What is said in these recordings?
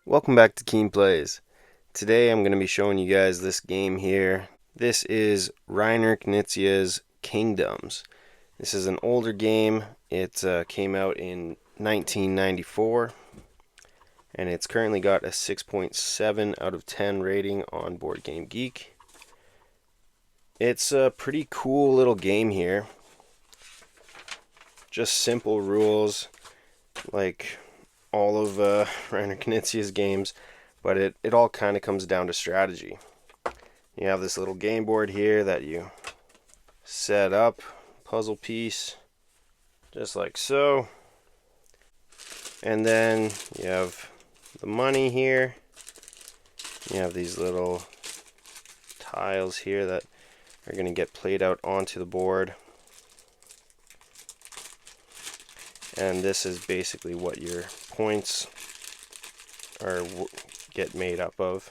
Welcome back to Keen Plays. Today I'm going to be showing you guys this game here. This is Reiner Knizia's Kingdoms. This is an older game. It came out in 1994 and it's currently got a 6.7 out of 10 rating on Board Game Geek. It's a pretty cool little game here. Just simple rules like all of Reiner Knizia's games, but it all kind of comes down to strategy. You have this little game board here that you set up, puzzle piece, just like so. And then you have the money here. You have these little tiles here that are going to get played out onto the board. And this is basically what your points get made up of.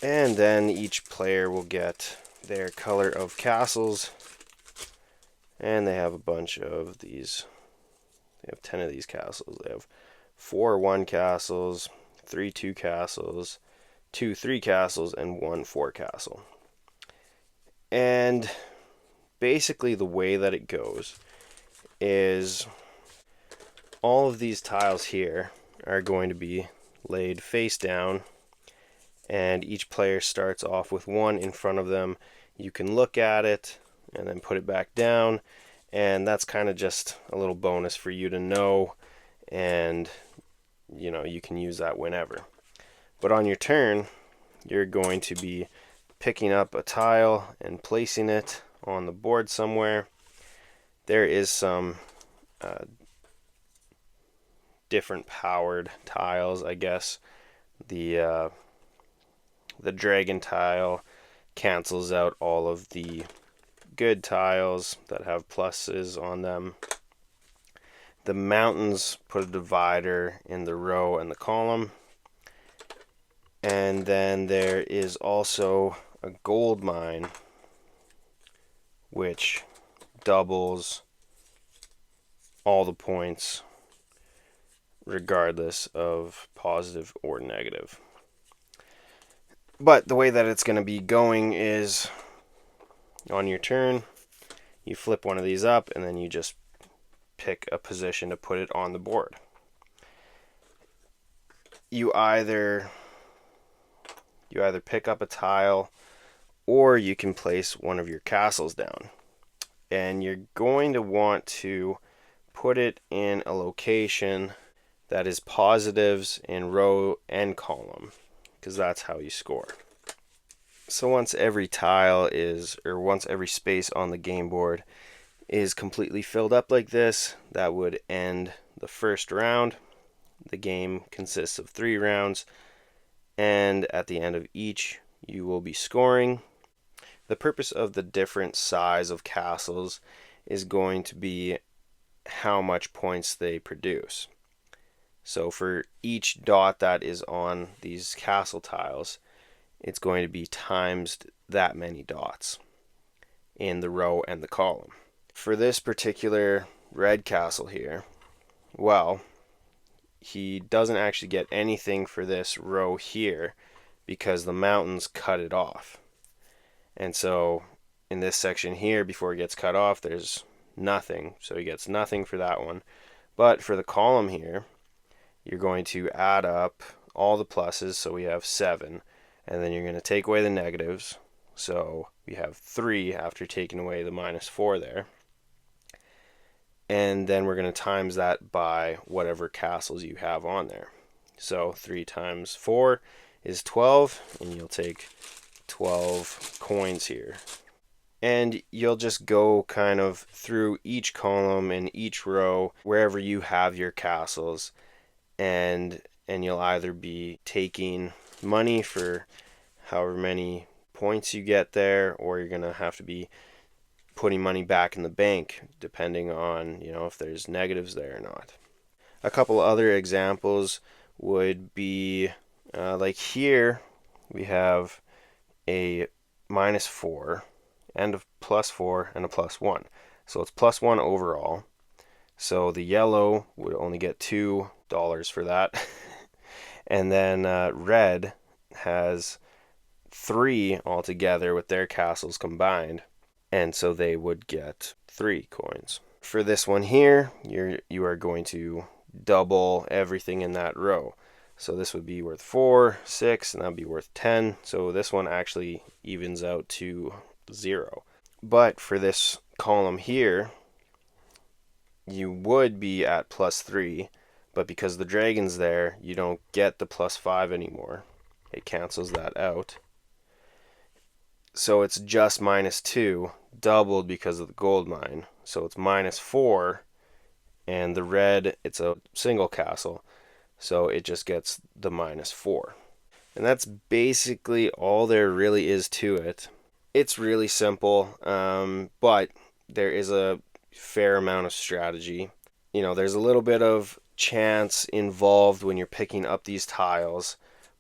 And then each player will get their color of castles. And they have a bunch of these. They have 10 of these castles. They have 4 1 castles, 3 2 castles, 2 3 castles, and 1 4 castle. And basically the way that it goes is all of these tiles here are going to be laid face down, and each player starts off with 1 in front of them. You can look at it and then put it back down, and that's kind of just a little bonus for you to know, and you can use that whenever. But on your turn, you're going to be picking up a tile and placing it on the board somewhere. There is some different powered tiles, I guess. The dragon tile cancels out all of the good tiles that have pluses on them. The mountains put a divider in the row and the column. And then there is also a gold mine, which doubles all the points regardless of positive or negative. But the way that it's going to be going is on your turn, you flip one of these up and then you just pick a position to put it on the board. You either pick up a tile or you can place one of your castles down. And you're going to want to put it in a location that is positives in row and column, because that's how you score. So once every once every space on the game board is completely filled up like this, that would end the first round. The game consists of 3 rounds, and at the end of each, you will be scoring. The purpose of the different size of castles is going to be how much points they produce. So for each dot that is on these castle tiles, it's going to be times that many dots in the row and the column. For this particular red castle here, well, he doesn't actually get anything for this row here because the mountains cut it off. And so in this section here, before it gets cut off, there's nothing. So he gets nothing for that one. But for the column here, you're going to add up all the pluses, so we have 7. And then you're going to take away the negatives. So we have 3 after taking away the -4 there. And then we're going to times that by whatever castles you have on there. So 3 times 4 is 12, and you'll take 12 coins here. And you'll just go kind of through each column and each row wherever you have your castles, and you'll either be taking money for however many points you get there, or you're going to have to be putting money back in the bank depending on if there's negatives there or not. A couple other examples would be like here we have a -4 and a +4 and a +1. So it's +1 overall. So the yellow would only get $2 for that. And then red has 3 altogether with their castles combined. And so they would get 3 coins. For this one here, you are going to double everything in that row. So this would be worth 4, 6, and that'd be worth 10. So this one actually evens out to 0. But for this column here, you would be at +3, but because the dragon's there, you don't get the +5 anymore. It cancels that out. So it's just -2, doubled because of the gold mine. So it's -4, and the red, it's a single castle, so it just gets the -4. And that's basically all there really is to it. It's really simple, but there is a fair amount of strategy. There's a little bit of chance involved when you're picking up these tiles,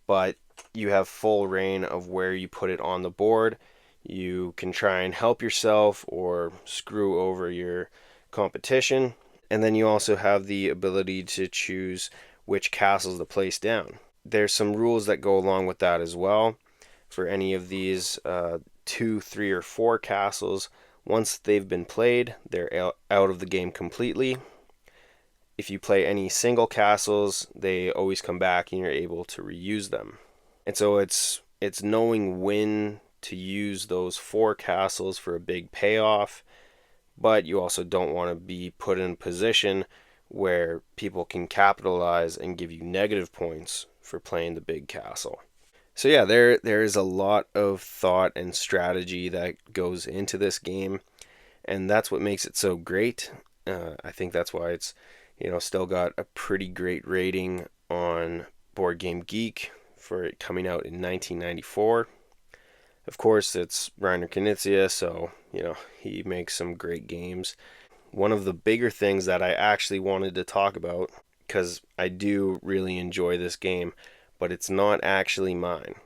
but you have full reign of where you put it on the board. You can try and help yourself or screw over your competition. And then you also have the ability to choose which castles to place down. There's some rules that go along with that as well. For any of these 2, 3, or 4 castles, once they've been played, they're out of the game completely. If you play any single castles, they always come back and you're able to reuse them. And so it's knowing when to use those 4 castles for a big payoff, but you also don't want to be put in a position where people can capitalize and give you negative points for playing the big castle. So yeah, there is a lot of thought and strategy that goes into this game, and that's what makes it so great. I think that's why it's still got a pretty great rating on Board Game Geek for it coming out in 1994. Of course, it's Reiner Knizia, so he makes some great games. One of the bigger things that I actually wanted to talk about, because I do really enjoy this game, but it's not actually mine.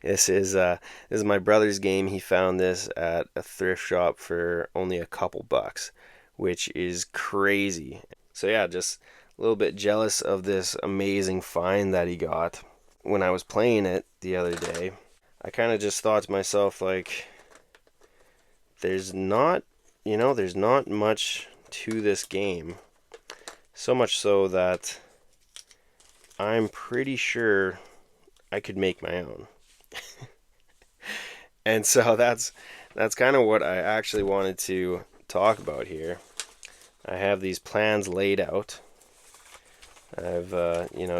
This is my brother's game. He found this at a thrift shop for only a couple bucks, which is crazy. So yeah, just a little bit jealous of this amazing find that he got. When I was playing it the other day, I kind of just thought to myself, like, there's not much to this game. So much so that I'm pretty sure I could make my own. And so that's kind of what I actually wanted to talk about here. I have these plans laid out. I've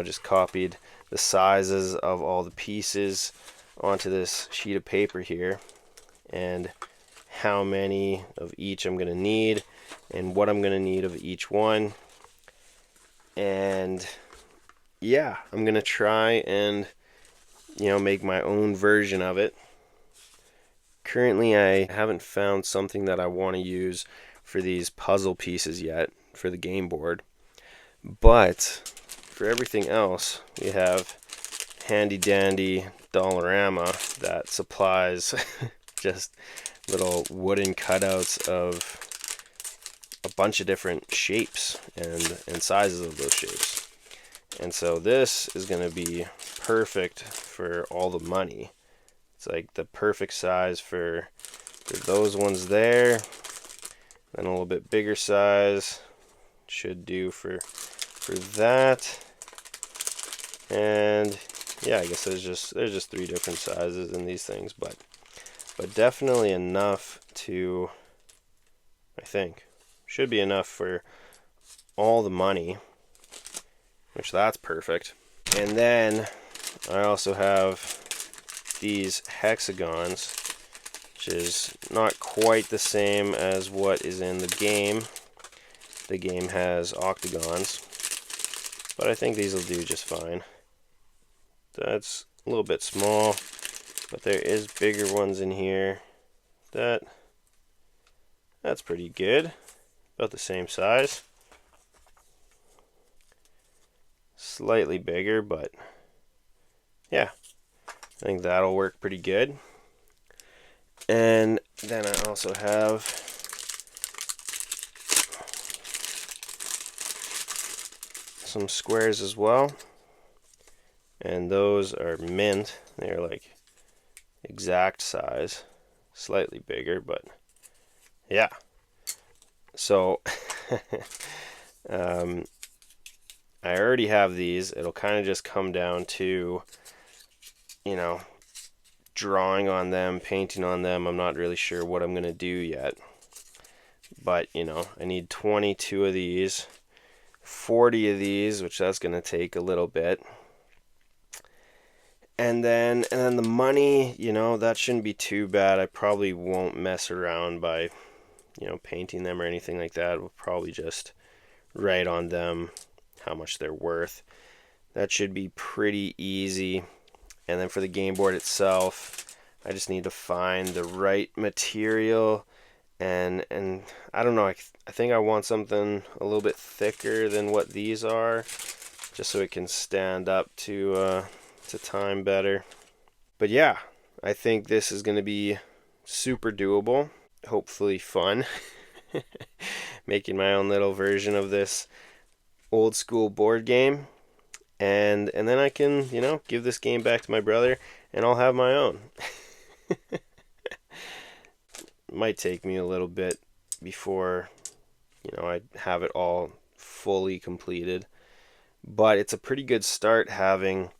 just copied the sizes of all the pieces onto this sheet of paper here, and how many of each I'm going to need and what I'm going to need of each one. And yeah, I'm going to try and make my own version of it. Currently I haven't found something that I want to use for these puzzle pieces yet for the game board, but for everything else we have handy dandy Dollarama that supplies just little wooden cutouts of a bunch of different shapes and sizes of those shapes. And so this is going to be perfect for all the money. It's like the perfect size for those ones there. Then a little bit bigger size should do for that. And yeah, I guess there's just 3 different sizes in these things, but definitely enough to, I think, should be enough for all the money, which that's perfect. And then I also have these hexagons, which is not quite the same as what is in the game. The game has octagons, but I think these will do just fine. That's a little bit small, but there is bigger ones in here. That's pretty good. About the same size. Slightly bigger, but yeah, I think that'll work pretty good. And then I also have some squares as well, and those are mint. They're like exact size, slightly bigger, but yeah. So I already have these. It'll kind of just come down to, you know, drawing on them, painting on them. I'm not really sure what I'm going to do yet. But, you know, I need 22 of these, 40 of these, which that's going to take a little bit. And then the money, you know, that shouldn't be too bad. I probably won't mess around by, you know, painting them or anything like that. We'll probably just write on them how much they're worth. That should be pretty easy. And then for the game board itself, I just need to find the right material, and I don't know, I think I want something a little bit thicker than what these are, just so it can stand up to time better. But yeah, I think this is going to be super doable, hopefully fun. Making my own little version of this old school board game. And then I can, you know, give this game back to my brother, and I'll have my own. Might take me a little bit before, you know, I have it all fully completed. But it's a pretty good start having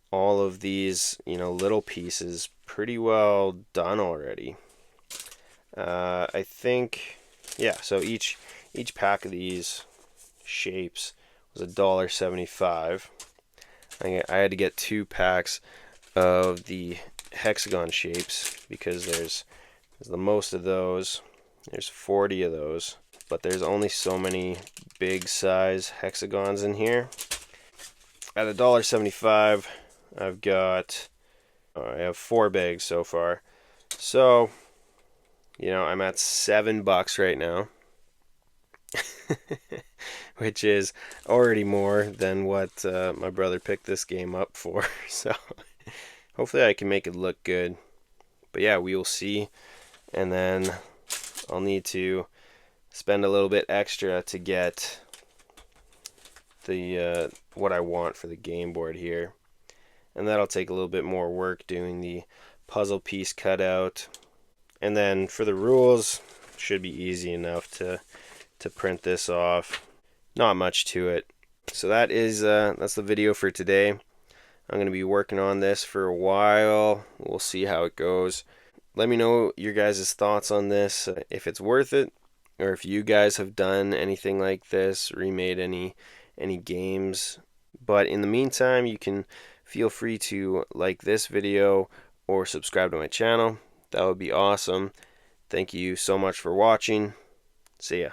all of these, you know, little pieces pretty well done already. I think, yeah, so each pack of these shapes was $1.75. I had to get 2 packs of the hexagon shapes because there's the most of those. There's 40 of those, but there's only so many big size hexagons in here. At $1.75, I have 4 bags so far. So, you know, I'm at $7 right now. Which is already more than what my brother picked this game up for. So hopefully I can make it look good. But yeah, we will see. And then I'll need to spend a little bit extra to get the what I want for the game board here. And that'll take a little bit more work doing the puzzle piece cutout. And then for the rules, should be easy enough to print this off. Not much to it. So that's the video for today. I'm going to be working on this for a while. We'll see how it goes. Let me know your guys' thoughts on this, if it's worth it, or if you guys have done anything like this, remade any games. But in the meantime, you can feel free to like this video or subscribe to my channel. That would be awesome. Thank you so much for watching. See ya.